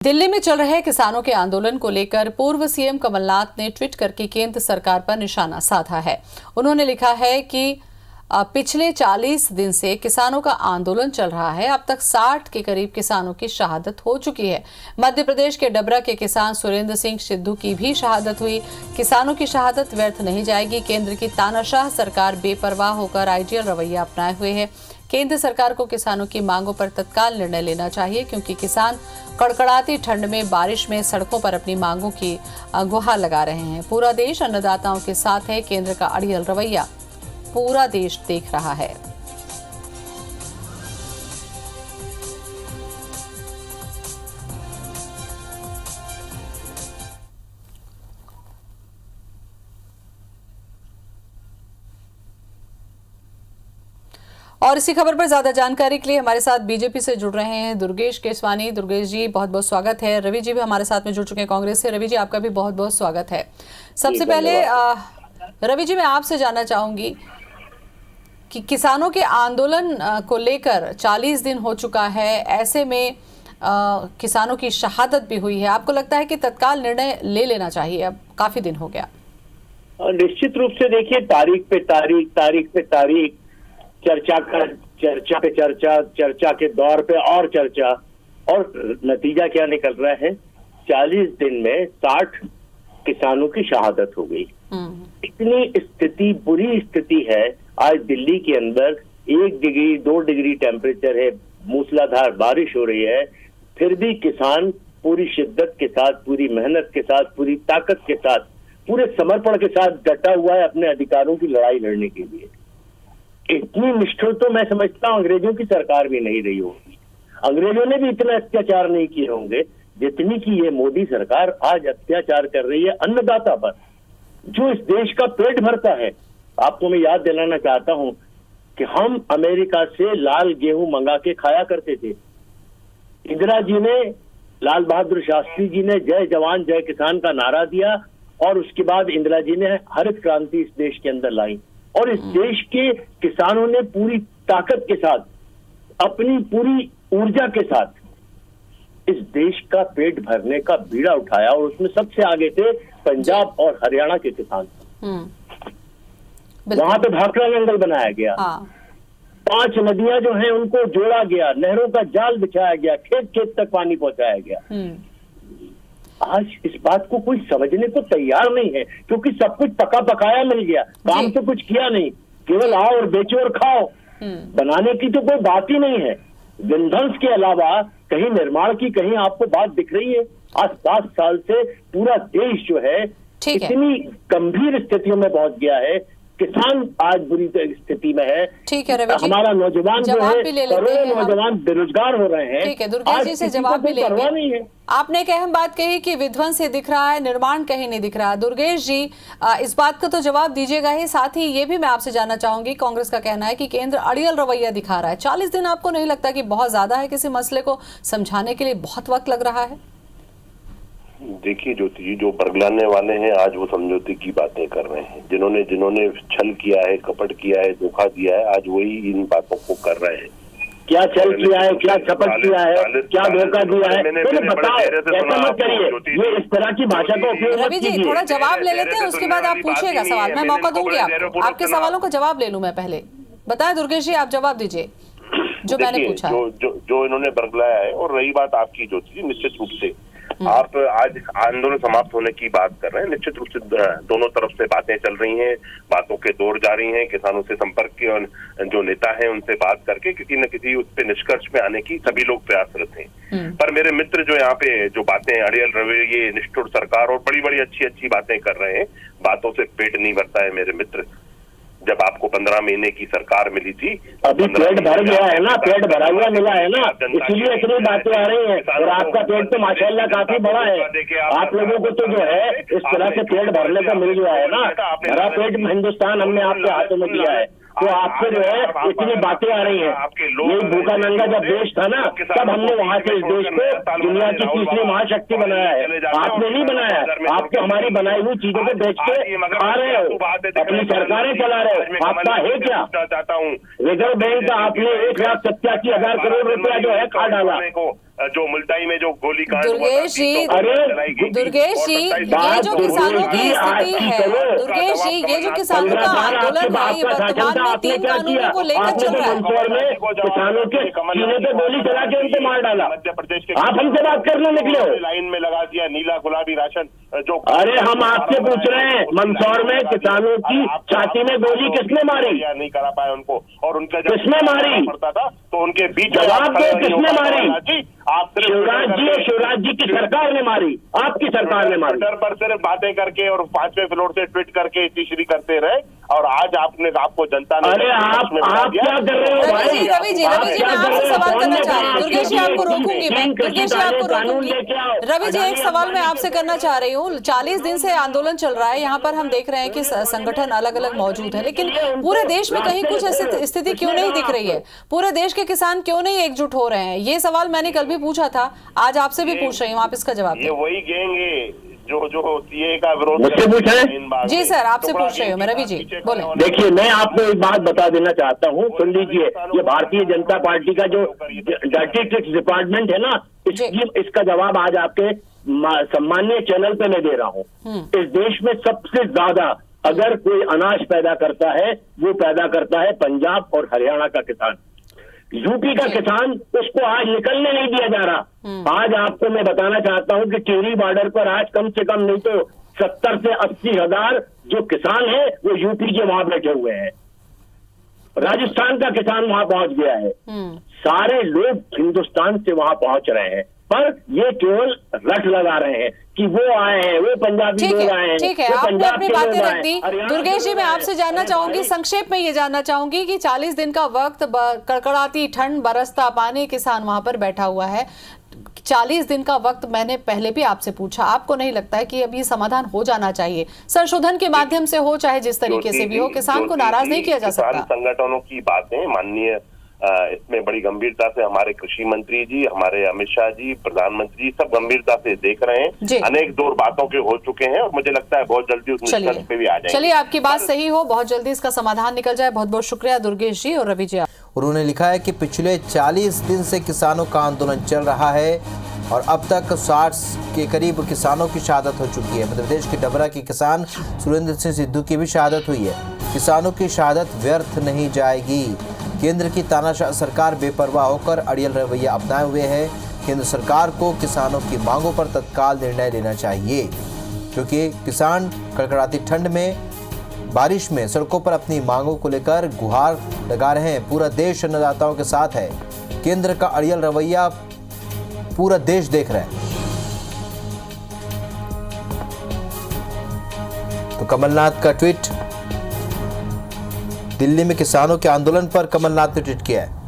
दिल्ली में चल रहे किसानों के आंदोलन को लेकर पूर्व सीएम कमलनाथ ने ट्वीट करके केंद्र सरकार पर निशाना साधा है। उन्होंने लिखा है कि पिछले 40 दिन से किसानों का आंदोलन चल रहा है। अब तक 60 के करीब किसानों की शहादत हो चुकी है। मध्य प्रदेश के डबरा के किसान सुरेंद्र सिंह सिद्धू की भी शहादत हुई। किसानों की शहादत व्यर्थ नहीं जाएगी। केंद्र की तानाशाह सरकार बेपरवाह होकर आइडियल रवैया अपनाए हुए है। केंद्र सरकार को किसानों की मांगों पर तत्काल निर्णय लेना चाहिए, क्योंकि किसान कड़कड़ाती ठंड में बारिश में सड़कों पर अपनी मांगों की गुहार लगा रहे हैं। पूरा देश अन्नदाताओं के साथ है। केंद्र का अड़ियल रवैया पूरा देश देख रहा है। और इसी खबर पर ज्यादा जानकारी के लिए हमारे साथ बीजेपी से जुड़ रहे हैं दुर्गेश केसवानी। दुर्गेश जी, बहुत बहुत स्वागत है। रवि जी भी हमारे साथ में जुड़ चुके हैं कांग्रेस से। रवि जी, आपका भी बहुत बहुत स्वागत है। सबसे पहले रवि जी, मैं आपसे जानना चाहूंगी कि किसानों के आंदोलन को लेकर 40 दिन हो चुका है, ऐसे में किसानों की शहादत भी हुई है। आपको लगता है कि तत्काल निर्णय ले लेना चाहिए? अब काफी दिन हो गया। निश्चित रूप से देखिए, तारीख पे तारीख, चर्चा पे चर्चा के दौर पे और चर्चा, और नतीजा क्या निकल रहा है? 40 दिन में 60 किसानों की शहादत हो गई। इतनी स्थिति, बुरी स्थिति है। आज दिल्ली के अंदर 1 डिग्री 2 डिग्री टेम्परेचर है, मूसलाधार बारिश हो रही है, फिर भी किसान पूरी शिद्दत के साथ, पूरी मेहनत के साथ, पूरी ताकत के साथ, पूरे समर्पण के साथ डटा हुआ है अपने अधिकारों की लड़ाई लड़ने के लिए। इतनी निष्ठुर तो मैं समझता हूँ अंग्रेजों की सरकार भी नहीं रही होगी। अंग्रेजों ने भी इतना अत्याचार नहीं किए होंगे जितनी की ये मोदी सरकार आज अत्याचार कर रही है अन्नदाता पर, जो इस देश का पेट भरता है। आपको मैं याद दिलाना चाहता हूं कि हम अमेरिका से लाल गेहूं मंगा के खाया करते थे। इंदिरा जी ने, लाल बहादुर शास्त्री जी ने जय जवान जय किसान का नारा दिया, और उसके बाद इंदिरा जी ने हरित क्रांति इस देश के अंदर लाई, और इस देश के किसानों ने पूरी ताकत के साथ, अपनी पूरी ऊर्जा के साथ इस देश का पेट भरने का बीड़ा उठाया, और उसमें सबसे आगे थे पंजाब और हरियाणा के किसान। वहां पे भाखड़ा जंगल बनाया गया। 5 नदियां जो हैं उनको जोड़ा गया, नहरों का जाल बिछाया गया, खेत खेत तक पानी पहुंचाया गया। आज इस बात को कोई समझने को तैयार नहीं है, क्योंकि सब कुछ पका पकाया मिल गया, काम तो कुछ किया नहीं, केवल आओ और बेचो और खाओ। बनाने की तो कोई बात ही नहीं है। विध्वंस के अलावा कहीं निर्माण की कहीं आपको बात दिख रही है? आज 5 साल से पूरा देश जो है इतनी गंभीर स्थितियों में पहुंच गया है। किसान आज बुरी स्थिति में है। ठीक है रवि जी, हमारा नौजवान जो है, करोड़ों नौजवान बेरोजगार हो रहे हैं। ठीक है, दुर्गेश जी से जवाब भी लेंगे। नहीं है। आपने एक अहम बात कही कि विध्वंस ही दिख रहा है, निर्माण कहीं नहीं दिख रहा। दुर्गेश जी, इस बात का तो जवाब दीजिएगा ही, साथ ही ये भी मैं आपसे जानना चाहूंगी, कांग्रेस का कहना है कि केंद्र अड़ियल रवैया दिखा रहा है। 40 दिन आपको नहीं लगता कि बहुत ज्यादा है? किसी मसले को समझाने के लिए बहुत वक्त लग रहा है? देखिए ज्योति जी, जो बरगलाने वाले हैं आज वो समझौते की बातें कर रहे हैं। जिन्होंने छल किया है, कपट किया है, धोखा दिया है, आज वही इन बातों को कर रहे हैं। क्या छल किया है, क्या कपट किया है, क्या धोखा दिया है, बताओ। ऐसा मत करिए, ये इस तरह की भाषा का उपयोग। रवि जी, थोड़ा जवाब ले लेते हैं, उसके बाद आप पूछिएगा सवाल। मैं मौका दूंगी आपको, आपके सवालों का जवाब ले लूं मैं पहले। बताएं दुर्गेश जी, आप जवाब दीजिए जो मैंने पूछा। जो इन्होंने बरगलाया है, और रही बात आपकी ज्योति जी, निश्चित रूप से आप आज आंदोलन समाप्त होने की बात कर रहे हैं। निश्चित रूप से दोनों तरफ से बातें चल रही हैं, बातों के दौर जारी हैं। किसानों से संपर्क के और जो नेता हैं उनसे बात करके किसी न किसी उस पे निष्कर्ष पे आने की सभी लोग प्रयासरत हैं। पर मेरे मित्र जो यहाँ पे जो बातें अड़ियल रवैये, निष्ठुर सरकार और बड़ी बड़ी अच्छी बातें कर रहे हैं, बातों से पेट नहीं भरता है मेरे मित्र। जब आपको 15 महीने की सरकार मिली थी, अभी पेट भर गया है ना, पेट भरा हुआ मिला है ना, इसीलिए इतनी बातें आ रही हैं। और आपका पेट तो माशाल्लाह काफी बड़ा है। आप लोगों को तो जो है इस तरह से पेट भरने का मिल गया है ना। भरा पेट हिंदुस्तान हमने आपके हाथों में दिया है, तो आपसे जो है इतनी बातें आ रही हैं। ये भूखा नंगा जब देश था ना, तब हमने वहाँ से इस देश को दुनिया की तीसरी महाशक्ति बनाया है। आपने नहीं बनाया, आप तो हमारी बनाई हुई चीजों को बेच के खा रहे हो, अपनी सरकारें चला रहे हो। आपका है क्या? रिजर्व बैंक का आपने 1,87,000 करोड़ रुपया जो है खा डाला। जो मुल्ताई में जो गोलीकांड हुआ था, दुर्गेश जी, चलाई गई थी, दुर्गेश जी, ये जो किसानों की स्थिति है, दुर्गेश जी, ये जो किसानों का आंदोलन है, ये वर्तमान में 3 कानूनों को लेकर चल रहा है। किसानों के सीने पे गोली चला के उनको मार डाला। मध्य प्रदेश के आप हमसे बात करने निकले हो? लाइन में लगा दिया नीला गुलाबी राशन जो। अरे हम आपसे पूछ रहे हैं, मंदसौर में किसानों की छाती में गोली किसने मारी? नहीं करा पाए उनको, और उनका किसने मारी पड़ता था तो उनके बीच जवाब दो, किसने मारी? आप शिवराज जी और शिवराज जी की सरकार ने मारी, आपकी सरकार ने मारी। ट्विटर पर सिर्फ बातें करके और 5वें फ्लोर से ट्वीट करके तीसरी करते रहे, और आज आपको जनता ने। अरे आप क्या कर रहे हो भाई? रवि जी, मैं आपसे सवाल करना चाह रही हूँ। दुर्गेश जी, आपको रोकूंगी मैं, दुर्गेश जी आपको रोकूंगी। रवि जी, एक सवाल मैं आपसे करना चाह रही हूँ। 40 दिन से आंदोलन चल रहा है, यहाँ पर हम देख रहे हैं कि संगठन अलग अलग मौजूद है, लेकिन पूरे देश में कहीं कुछ ऐसी स्थिति क्यों नहीं दिख रही है? पूरे देश के किसान क्यों नहीं एकजुट हो रहे हैं? ये सवाल मैंने कल भी पूछा था, आज आपसे भी पूछ रही हूँ, आप इसका जवाब ये वही गैंग जो सीए का विरोध मुझसे पूछ रहे हैं? जी सर, आपसे पूछ रही हूँ मैं। रवि जी बोले। देखिए, मैं आपको एक बात बता देना चाहता हूँ, सुन लीजिए। ये भारतीय जनता पार्टी का जो डर्टी ट्रिक्स डिपार्टमेंट है ना, इसका जवाब आज आपके सम्मानीय चैनल पे मैं दे रहा हूँ। इस देश में सबसे ज्यादा अगर कोई अनाज पैदा करता है, वो पैदा करता है पंजाब और हरियाणा का किसान। यूपी का किसान, उसको आज निकलने नहीं दिया जा रहा। आज आपको मैं बताना चाहता हूं कि टिहरी बॉर्डर पर आज कम से कम नहीं तो 70 से 80 हजार जो किसान है वो यूपी के वहां बैठे हुए हैं। राजस्थान का किसान वहां पहुंच गया है। सारे लोग हिंदुस्तान से वहां पहुंच रहे हैं, पर ये केवल रट लगा रहे हैं कि वो आए हैं, वो पंजाबी लोग आए हैं। ठीक है, आपने अपनी बातें रख दी। दुर्गेश जी, मैं आपसे जानना चाहूंगी, संक्षेप में ये जानना चाहूंगी कि 40 दिन का वक्त, कड़कड़ाती ठंड, बरसता पानी, किसान वहां पर बैठा हुआ है। 40 दिन का वक्त मैंने पहले भी आपसे पूछा, आपको नहीं लगता है कि अब ये समाधान हो जाना चाहिए, संशोधन के माध्यम से हो, चाहे जिस तरीके से भी हो, किसान को नाराज नहीं किया जा सकता? संगठनों की बातें माननीय इसमें बड़ी गंभीरता से हमारे कृषि मंत्री जी, हमारे अमित शाह जी, प्रधानमंत्री सब गंभीरता से देख रहे हैं। अनेक दौर बातों के हो चुके हैं और मुझे लगता है बहुत जल्दी उस निष्कर्ष पे भी आ जाएंगे। चलिए, आपकी बात सही हो, बहुत जल्दी इसका समाधान निकल जाए। बहुत बहुत शुक्रिया दुर्गेश जी और रवि जी। उन्होंने लिखा है कि पिछले 40 दिन से किसानों का आंदोलन चल रहा है और अब तक 60 के करीब किसानों की शहादत हो चुकी है। मध्य प्रदेश के डबरा के किसान सुरेंद्र सिंह सिद्धू की भी शहादत हुई है। किसानों की शहादत व्यर्थ नहीं जाएगी। केंद्र की तानाशाह सरकार बेपरवाह होकर अड़ियल रवैया अपनाए हुए है। केंद्र सरकार को किसानों की मांगों पर तत्काल निर्णय लेना चाहिए, क्योंकि किसान कड़कड़ाती ठंड में, बारिश में सड़कों पर अपनी मांगों को लेकर गुहार लगा रहे हैं। पूरा देश अन्नदाताओं के साथ है। केंद्र का अड़ियल रवैया पूरा देश देख रहा है। तो कमलनाथ का ट्वीट, दिल्ली में किसानों के आंदोलन पर कमलनाथ ने ट्वीट किया है।